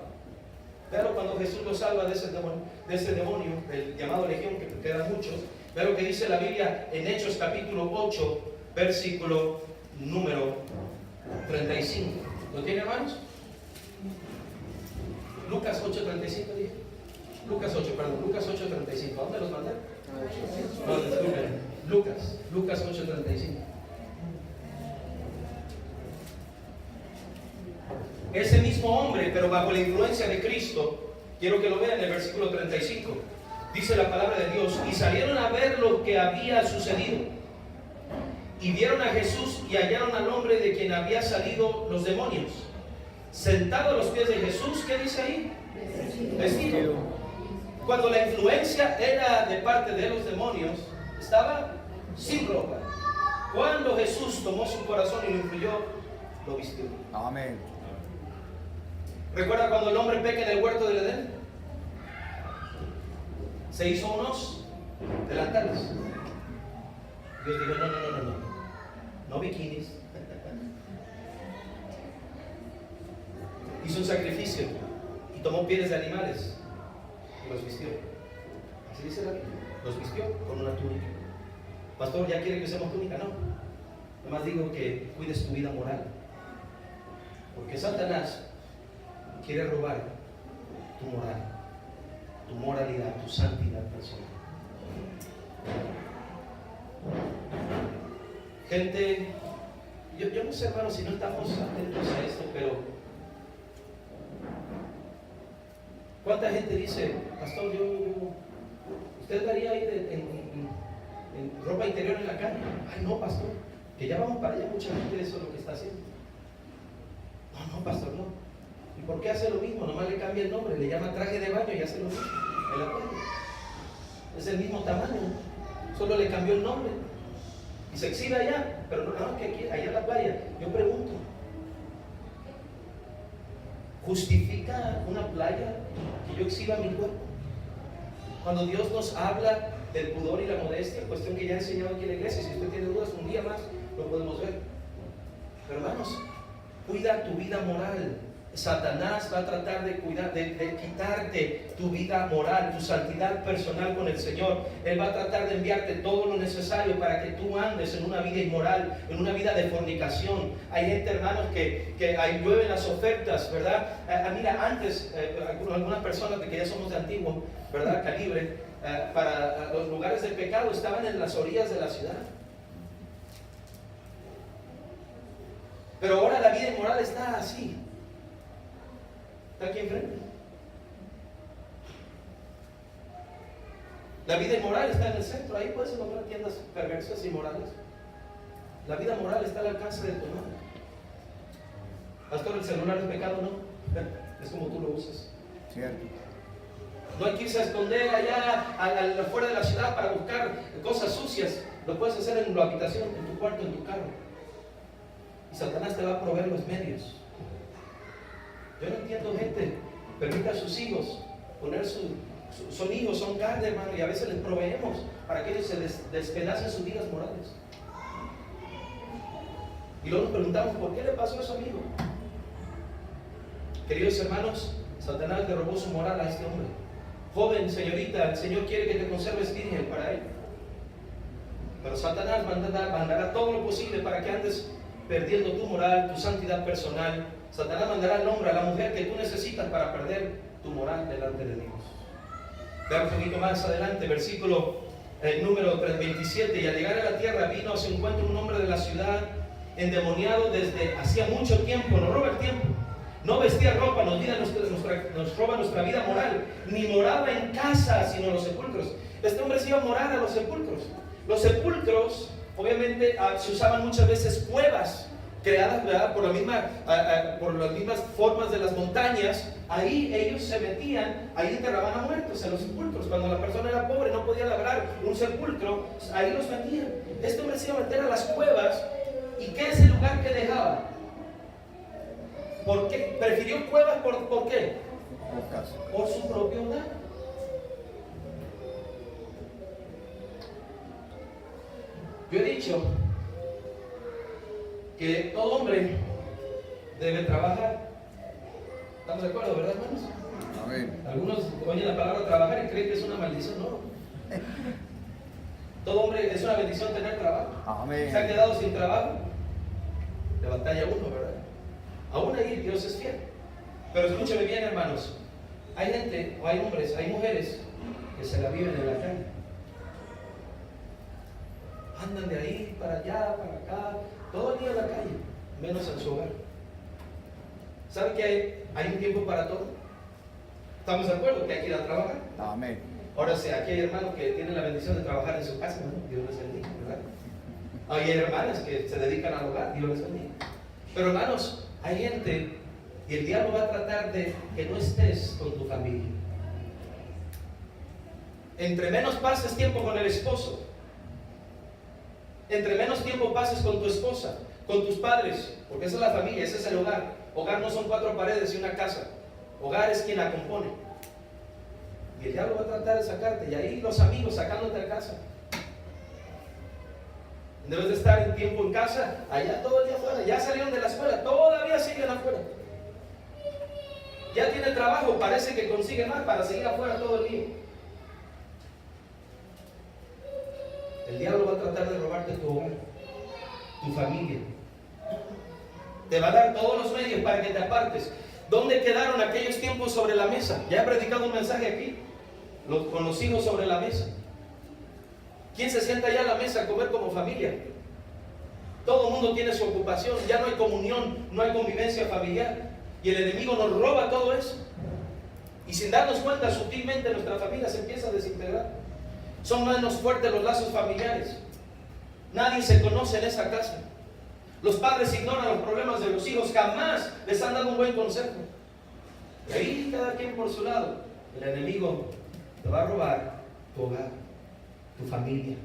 Pero cuando Jesús lo salva de ese demonio, el llamado legión, que quedan muchos, ve lo que dice la Biblia en Hechos capítulo 8, versículo número 35. ¿Lo tiene, hermanos? Lucas 8:35 dije. Lucas 8:35. ¿A dónde los mandé? No, disculpen. Lucas 8:35. Ese mismo hombre, pero bajo la influencia de Cristo, quiero que lo vean en el versículo 35. Dice la palabra de Dios, y salieron a ver lo que había sucedido. Y vieron a Jesús y hallaron al hombre de quien había salido los demonios. Sentado a los pies de Jesús, ¿qué dice ahí? Vestido. Cuando la influencia era de parte de los demonios, estaba sin ropa. Cuando Jesús tomó su corazón y lo influyó, lo vistió. Amén. ¿Recuerda cuando el hombre peca en el huerto del Edén? Se hizo unos delantales. Dios dijo, no bikinis. Hizo un sacrificio y tomó pieles de animales y los vistió. Así dice la Biblia. Los vistió con una túnica. Pastor, ¿ya quiere que usemos túnica? No. Nomás digo que cuides tu vida moral. Porque Satanás quiere robar tu moral, tu moralidad, tu santidad personal. Gente, yo no sé, hermanos, si no estamos atentos a esto, pero ¿cuánta gente dice, pastor, usted daría ir en ropa interior en la calle? Ay, no, pastor, que ya vamos para allá, mucha gente eso es lo que está haciendo. No, pastor, no. ¿Y por qué hace lo mismo? Nomás le cambia el nombre, le llama traje de baño y hace lo mismo en la playa. Es el mismo tamaño, solo le cambió el nombre. Y se exhibe allá, pero no, que aquí, allá en la playa. Yo pregunto, ¿justifica una playa que yo exhiba mi cuerpo? Cuando Dios nos habla del pudor y la modestia, cuestión que ya he enseñado aquí en la iglesia, si usted tiene dudas, un día más lo podemos ver. Pero hermanos, cuida tu vida moral. Satanás va a tratar de cuidar, de quitarte tu vida moral, tu santidad personal con el Señor. Él va a tratar de enviarte todo lo necesario para que tú andes en una vida inmoral, en una vida de fornicación. Hay gente, hermanos, que ahí llueven las ofertas, ¿verdad? Mira, antes, algunas personas que ya somos de antiguo, ¿verdad? Calibre, para los lugares de pecado estaban en las orillas de la ciudad. Pero ahora la vida inmoral está así. Está aquí enfrente. La vida inmoral está en el centro. Ahí puedes encontrar tiendas perversas y morales. La vida moral está al alcance de tu mano. Pastor, el celular es pecado, ¿no? Es como tú lo usas. Cierto. No hay que irse a esconder allá fuera de la ciudad para buscar cosas sucias. Lo puedes hacer en la habitación, en tu cuarto, en tu carro. Y Satanás te va a proveer los medios. Yo no entiendo, gente, permite a sus hijos poner son hijos, son carne, hermano, y a veces les proveemos para que ellos se despedacen sus vidas morales. Y luego nos preguntamos, ¿por qué le pasó eso a mi hijo? Queridos hermanos, Satanás le robó su moral a este hombre. Joven, señorita, el Señor quiere que te conserves virgen para Él. Pero Satanás mandará todo lo posible para que andes perdiendo tu moral, tu santidad personal. Satanás mandará al hombre, a la mujer que tú necesitas para perder tu moral delante de Dios. Veamos un poquito más adelante, versículo número 27. Y al llegar a la tierra vino a su encuentro un hombre de la ciudad, endemoniado desde hacía mucho tiempo. Nos roba el tiempo. No vestía ropa, nos roba nuestra vida moral. Ni moraba en casa, sino en los sepulcros. Este hombre se iba a morar a los sepulcros. Los sepulcros, obviamente, se usaban muchas veces cuevas creadas, ¿verdad?, por las mismas formas de las montañas. Ahí ellos se metían, ahí enterraban a muertos en los sepulcros. Cuando la persona era pobre, no podía labrar un sepulcro, ahí los metían. Este hombre se iba a meter a las cuevas. ¿Y qué es el lugar que dejaba? ¿Por qué? ¿Prefirió cuevas por qué? Por su propio hogar. Yo he dicho que todo hombre debe trabajar. ¿Estamos de acuerdo, verdad, hermanos? Amén. Algunos oyen la palabra trabajar y creen que es una maldición. No. Todo hombre es una bendición tener trabajo. Amén. Se ha quedado sin trabajo, de batalla uno, ¿verdad? Aún ahí Dios es fiel. Pero escúchame bien, hermanos. Hay gente, o hay hombres, hay mujeres que se la viven en la calle. Andan de ahí para allá, para acá, todo el día en la calle, menos en su hogar. ¿Sabe que hay un tiempo para todo? ¿Estamos de acuerdo que hay que ir a trabajar? Amén. Ahora sí, aquí hay hermanos que tienen la bendición de trabajar en su casa, ¿no? Dios les bendiga, ¿verdad? Hay hermanas que se dedican al hogar, Dios les bendiga. Pero hermanos, hay gente y el diablo va a tratar de que no estés con tu familia. Entre menos pases tiempo con el esposo, entre menos tiempo pases con tu esposa, con tus padres, porque esa es la familia, ese es el hogar. Hogar no son 4 paredes y una casa. Hogar es quien la compone. Y el diablo va a tratar de sacarte, y ahí los amigos sacándote a casa. Debes de estar en tiempo en casa, allá todo el día afuera. Ya salieron de la escuela, todavía siguen afuera. Ya tienen trabajo, parece que consiguen más para seguir afuera todo el día. El diablo va a tratar de robarte tu hogar, tu familia. Te va a dar todos los medios para que te apartes. ¿Dónde quedaron aquellos tiempos sobre la mesa? Ya he predicado un mensaje aquí, con los hijos sobre la mesa. ¿Quién se sienta ya a la mesa a comer como familia? Todo el mundo tiene su ocupación, ya no hay comunión, no hay convivencia familiar. Y el enemigo nos roba todo eso. Y sin darnos cuenta, sutilmente nuestra familia se empieza a desintegrar. Son menos fuertes los lazos familiares. Nadie se conoce en esa casa. Los padres ignoran los problemas de los hijos, jamás les han dado un buen consejo. Y ahí cada quien por su lado. El enemigo te va a robar tu hogar, tu familia.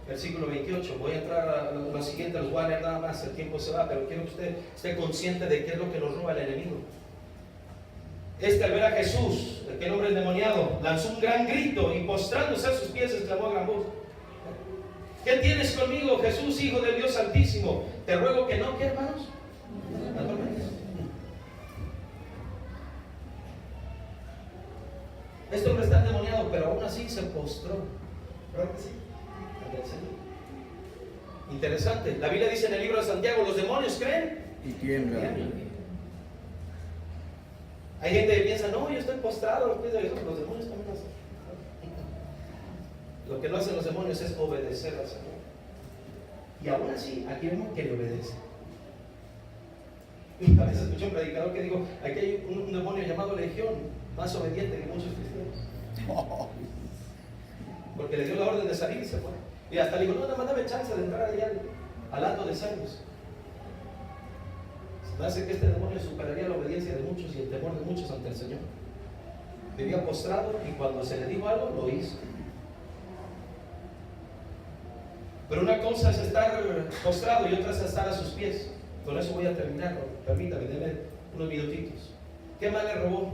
Versículo 28. Voy a entrar a lo siguiente, los voy a leer nada más, el tiempo se va, pero quiero que usted esté consciente de qué es lo que nos roba el enemigo. Al ver a Jesús, aquel hombre endemoniado, lanzó un gran grito y postrándose a sus pies exclamó a gran voz: ¿qué tienes conmigo, Jesús, Hijo del Dios Altísimo? Te ruego que no, ¿qué, hermanos? Las tormentas. Este hombre está endemoniado, pero aún así se postró. ¿Verdad que sí? Ante el Señor. Interesante. La Biblia dice en el libro de Santiago, los demonios creen Y tiemblan. Hay gente que piensa, no, yo estoy postrado a los pies de Jesús. Los demonios también hacen. Lo que no hacen los demonios es obedecer al Señor. Y aún así, aquí vemos que le obedece. Y a veces escuché un predicador que dijo, aquí hay un demonio llamado Legión, más obediente que muchos cristianos. Porque le dio la orden de salir y se fue. Y hasta le dijo, no, nada más dame chance de entrar allá al hato de Celos. Se me hace que este demonio superaría la obediencia de muchos y el temor de muchos ante el Señor. Vivía postrado y cuando se le dijo algo, lo hizo. Pero una cosa es estar postrado y otra es estar a sus pies. Con eso voy a terminar. Permítame, denme unos minutitos. ¿Qué mal le robó?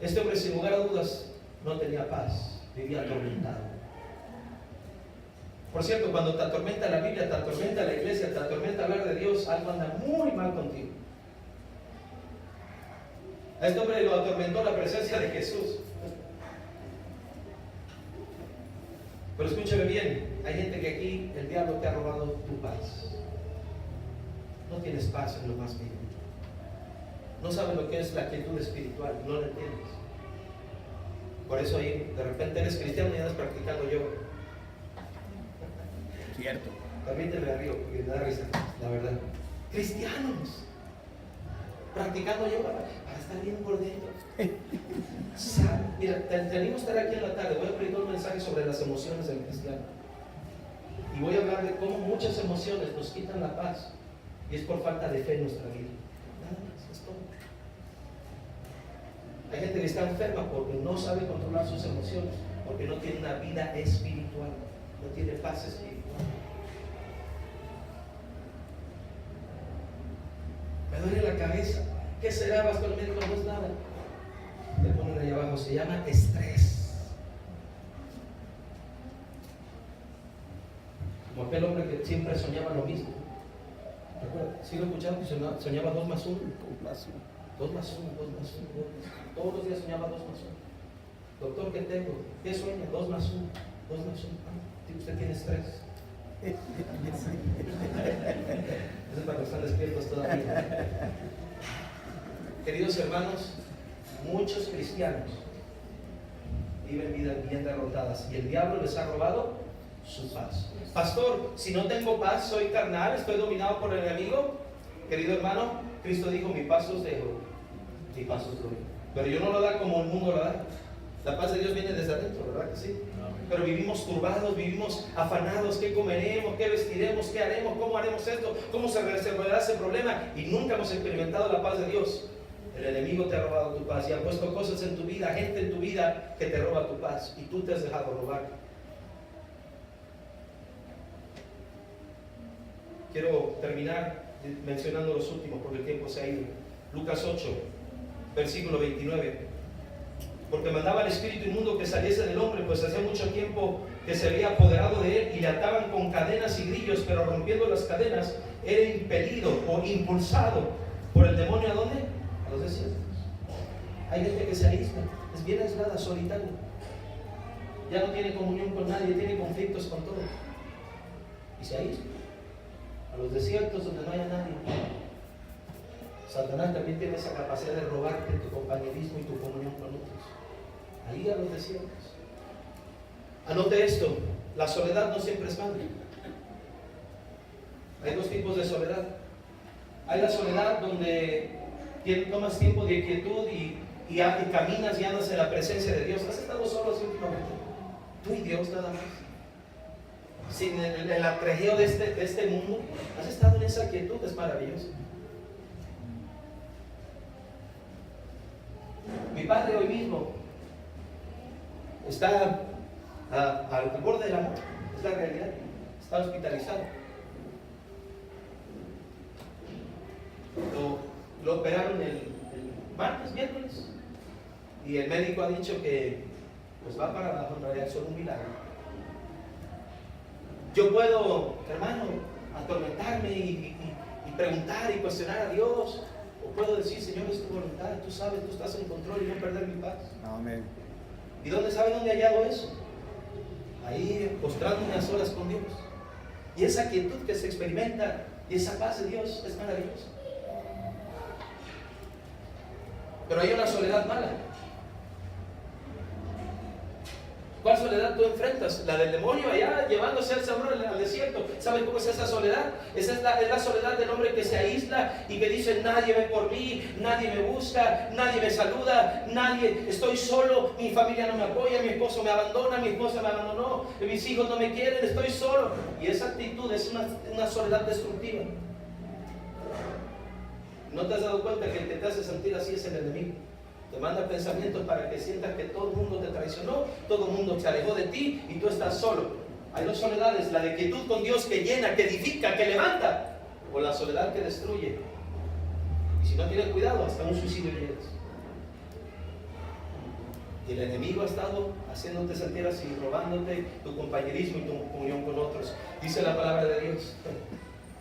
Este hombre, sin lugar a dudas, no tenía paz. Vivía atormentado. Por cierto, cuando te atormenta la Biblia, te atormenta la iglesia, te atormenta hablar de Dios, algo anda muy mal contigo. A este hombre lo atormentó la presencia de Jesús. Pero escúchame bien, hay gente que aquí el diablo te ha robado tu paz. No tienes paz en lo más mínimo. No sabes lo que es la quietud espiritual, no lo entiendes. Por eso ahí de repente eres cristiano y andas practicando yoga. Cierto. Permíteme arriba porque me da risa, la verdad. Cristianos practicando yoga para estar bien por dentro. Mira, te animo a estar aquí en la tarde. Voy a predicar un mensaje sobre las emociones del cristiano. Y voy a hablar de cómo muchas emociones nos quitan la paz. Y es por falta de fe en nuestra vida. Nada más, es todo. Hay gente que está enferma porque no sabe controlar sus emociones, porque no tiene una vida espiritual, no tiene paz espiritual. Me duele la cabeza. ¿Qué será, pastor? El médico no es nada. Le ponen ahí abajo, se llama estrés. Como aquel hombre que siempre soñaba lo mismo. ¿Recuerda? ¿Sí lo escucharon? Que soñaba 2 más 1. 2 más 1, 2 más 1. Todos los días soñaba 2 más 1. Doctor, ¿qué tengo? ¿Qué sueña? 2 más 1. 2 más 1. Ah, usted tiene estrés. Eso es para que están despiertos todavía. Queridos hermanos, muchos cristianos viven vidas bien derrotadas y el diablo les ha robado su paz. Pastor, si no tengo paz, soy carnal, estoy dominado por el enemigo. Querido hermano, Cristo dijo, mi paz os dejo, mi paz os doy. Pero yo no lo da como el mundo lo da. La paz de Dios viene desde adentro, ¿verdad que sí? Pero vivimos turbados, vivimos afanados. ¿Qué comeremos? ¿Qué vestiremos? ¿Qué haremos? ¿Cómo haremos esto? ¿Cómo se resolverá ese problema? Y nunca hemos experimentado la paz de Dios. El enemigo te ha robado tu paz y ha puesto cosas en tu vida, gente en tu vida que te roba tu paz y tú te has dejado robar. Quiero terminar mencionando los últimos porque el tiempo se ha ido. Lucas 8, versículo 29. Porque mandaba al espíritu inmundo que saliese del hombre, pues hacía mucho tiempo que se había apoderado de él y le ataban con cadenas y grillos, pero rompiendo las cadenas era impelido o impulsado por el demonio. ¿A dónde? A los desiertos. Hay gente que se aísla, es bien aislada, solitaria. Ya no tiene comunión con nadie, tiene conflictos con todo. Y se aísla. A los desiertos donde no haya nadie. Satanás también tiene esa capacidad de robarte tu compañerismo y tu comunión con otros. Ahí a los desiertos. Anote esto, la soledad no siempre es mala. Hay 2 tipos de soledad. Hay la soledad donde tomas tiempo de quietud y caminas y andas en la presencia de Dios. ¿Has estado solo últimamente? Tú y Dios nada más. Sin el atrejeo de este mundo. ¿Has estado en esa quietud? Es maravilloso. Mi padre hoy mismo está al borde de la muerte, es la realidad. Está hospitalizado. Lo operaron el miércoles, y el médico ha dicho que pues va para abajo, en realidad es solo un milagro. Yo puedo, hermano, atormentarme y preguntar y cuestionar a Dios. O puedo decir, Señor, es tu voluntad, tú sabes, tú estás en control y no perder mi paz. Amén. ¿Y sabe dónde he hallado eso? Ahí postrándome a solas con Dios. Y esa quietud que se experimenta y esa paz de Dios es maravillosa. Pero hay una soledad mala. ¿Cuál soledad tú enfrentas? La del demonio allá llevándose al Señor al desierto. ¿Sabes cómo es esa soledad? Esa es la soledad del hombre que se aísla y que dice: nadie ve por mí, nadie me busca, nadie me saluda, estoy solo, mi familia no me apoya, mi esposo me abandona, mi esposa me abandonó, mis hijos no me quieren, estoy solo. Y esa actitud es una soledad destructiva. ¿No te has dado cuenta que el que te hace sentir así es el enemigo? Te manda pensamientos para que sientas que todo el mundo te traicionó, todo el mundo se alejó de ti y tú estás solo. Hay dos soledades: la de quietud con Dios que llena, que edifica, que levanta, o la soledad que destruye. Y si no tienes cuidado, hasta un suicidio llegas. Y el enemigo ha estado haciéndote sentir así, robándote tu compañerismo y tu comunión con otros. Dice la palabra de Dios.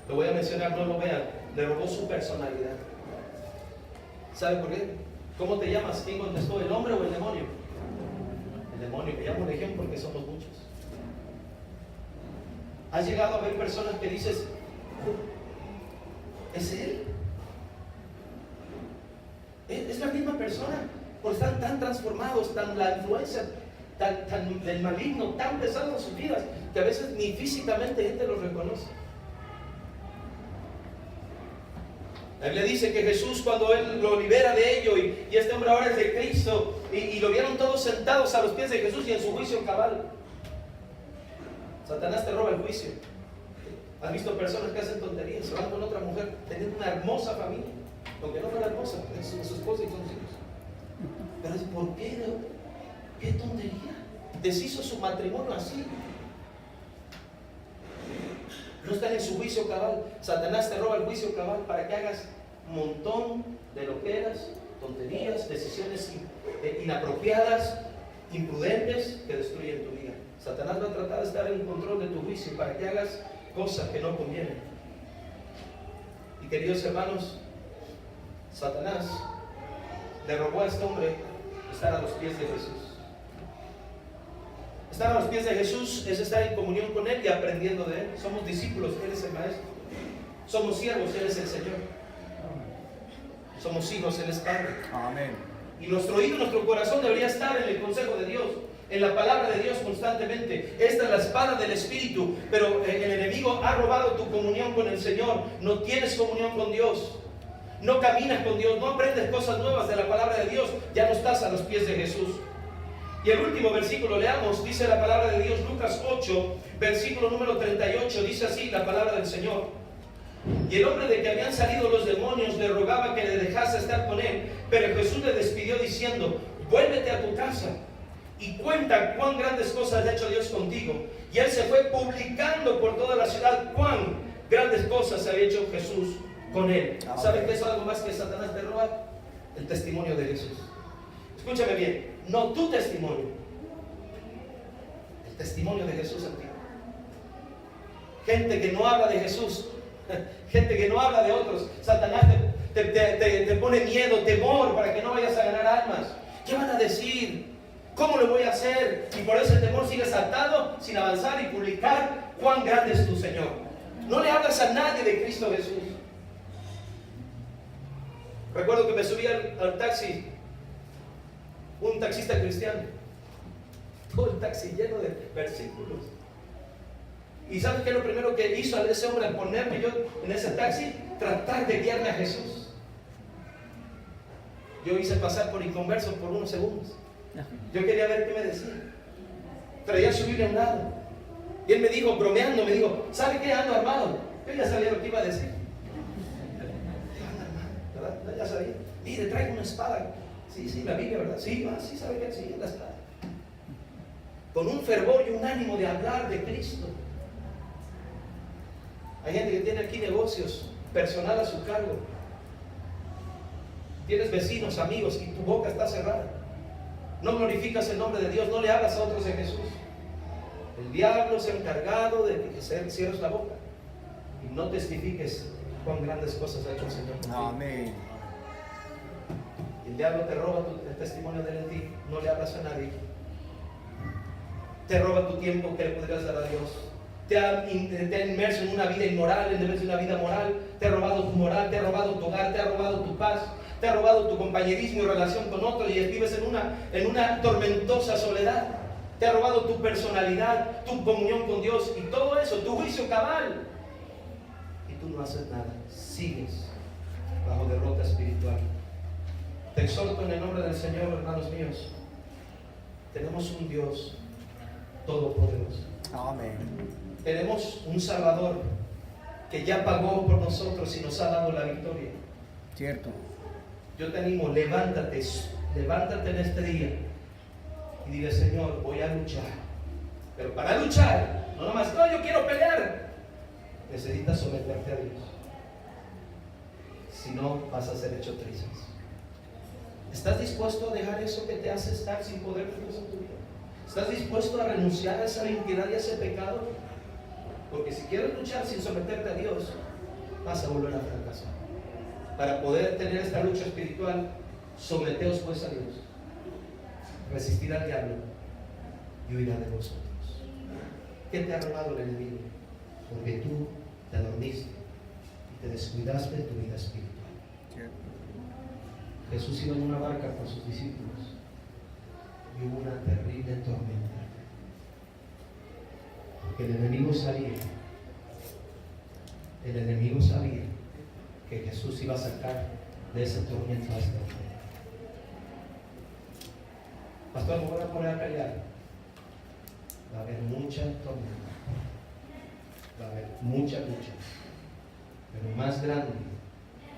Lo voy a mencionar, no lo vean. Le robó su personalidad. ¿Sabe por qué? ¿Cómo te llamas? ¿Quién contestó? ¿El hombre o el demonio? El demonio. Me llamo Legión porque somos muchos. ¿Has llegado a ver personas que dices: ¿es él? ¿Es la misma persona? Porque están tan transformados, la influencia del maligno tan pesada en sus vidas, que a veces ni físicamente gente los reconoce. La Biblia dice que Jesús, cuando Él lo libera de ello, y este hombre ahora es de Cristo, y lo vieron todos sentados a los pies de Jesús y en su juicio cabal. Satanás te roba el juicio. ¿Has visto personas que hacen tonterías? Se van con otra mujer teniendo una hermosa familia, aunque no fuera hermosa, es su esposa y sus hijos. Pero es: ¿por qué? ¿Qué tontería? Deshizo su matrimonio así. No están en su juicio cabal. Satanás te roba el juicio cabal para que hagas un montón de loqueras, tonterías, decisiones inapropiadas, imprudentes, que destruyen tu vida. Satanás va a tratar de estar en control de tu juicio para que hagas cosas que no convienen. Y queridos hermanos, Satanás le robó a este hombre estar a los pies de Jesús. Estar a los pies de Jesús es estar en comunión con Él y aprendiendo de Él. Somos discípulos, Él es el Maestro. Somos siervos, Él es el Señor. Somos hijos, Él es Padre. Amén. Y nuestro oído, nuestro corazón debería estar en el consejo de Dios, en la palabra de Dios constantemente. Esta es la espada del Espíritu, pero el enemigo ha robado tu comunión con el Señor. No tienes comunión con Dios, no caminas con Dios, no aprendes cosas nuevas de la palabra de Dios, ya no estás a los pies de Jesús. Y el último versículo, leamos, dice la palabra de Dios, Lucas 8, versículo número 38, dice así la palabra del Señor: y el hombre de que habían salido los demonios le rogaba que le dejase estar con él, pero Jesús le despidió diciendo: vuélvete a tu casa y cuenta cuán grandes cosas ha hecho Dios contigo. Y él se fue publicando por toda la ciudad cuán grandes cosas había hecho Jesús con él. ¿Sabes qué es algo más que Satanás te roba? El testimonio de Jesús. Escúchame bien, no tu testimonio, el testimonio de Jesús en ti. Gente que no habla de Jesús, gente que no habla de otros. Satanás te pone miedo, temor para que no vayas a ganar almas. ¿Qué van a decir? ¿Cómo lo voy a hacer? Y por ese temor sigues atado sin avanzar y publicar cuán grande es tu Señor. No le hablas a nadie de Cristo Jesús. Recuerdo que me subí al taxi, un taxista cristiano, todo el taxi lleno de versículos. ¿Y sabes qué es lo primero que hizo a ese hombre al ponerme yo en ese taxi? Tratar de guiarme a Jesús. Yo hice pasar por inconverso por unos segundos. Yo quería ver qué me decía. Traía su Biblia a un lado. Y él me dijo, bromeando, me dijo: ¿sabe qué? Ando armado. Yo ya sabía lo que iba a decir. Ando armado, ¿verdad? Ya sabía. Mire, traigo una espada. Sí, la Biblia, ¿verdad? Sí, sí, ¿sabe qué? Sí, la espada. Con un fervor y un ánimo de hablar de Cristo. Hay gente que tiene aquí negocios, personal a su cargo. Tienes vecinos, amigos, y tu boca está cerrada. No glorificas el nombre de Dios, no le hablas a otros de Jesús. El diablo se ha encargado de que cierres la boca y no testifiques cuán grandes cosas ha hecho el Señor contigo. Amén. Y el diablo te roba el testimonio de él en ti, no le hablas a nadie. Te roba tu tiempo que le podrías dar a Dios. Te ha inmerso en una vida inmoral en vez de una vida moral. Te ha robado tu moral, te ha robado tu hogar, te ha robado tu paz, te ha robado tu compañerismo y relación con otros y vives en una tormentosa soledad. Te ha robado tu personalidad, tu comunión con Dios y todo eso, tu juicio cabal. Y tú no haces nada, sigues bajo derrota espiritual. Te exhorto en el nombre del Señor, hermanos míos. Tenemos un Dios todopoderoso. Amén. Tenemos un Salvador que ya pagó por nosotros y nos ha dado la victoria. Cierto. Yo te animo, levántate en este día y dile: Señor, voy a luchar. Pero para luchar, no nomás, no, yo quiero pelear. Necesitas someterte a Dios. Si no, vas a ser hecho trizas. ¿Estás dispuesto a dejar eso que te hace estar sin poder de Dios en tu vida? ¿Estás dispuesto a renunciar a esa iniquidad y a ese pecado? Porque si quieres luchar sin someterte a Dios, vas a volver a fracasar. Para poder tener esta lucha espiritual, someteos pues a Dios. Resistir al diablo y huirá de vosotros. ¿Qué te ha robado el enemigo? Porque tú te dormiste y te descuidaste de tu vida espiritual. Cierto. Jesús iba en una barca con sus discípulos y hubo una terrible tormenta. Porque el enemigo sabía que Jesús iba a sacar de esa tormenta a esta mujer. Pastor, me voy a poner a pelear. Va a haber mucha tormenta, va a haber mucha lucha, pero más grande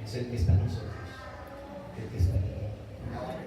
es el que está en nosotros, el que está en nosotros.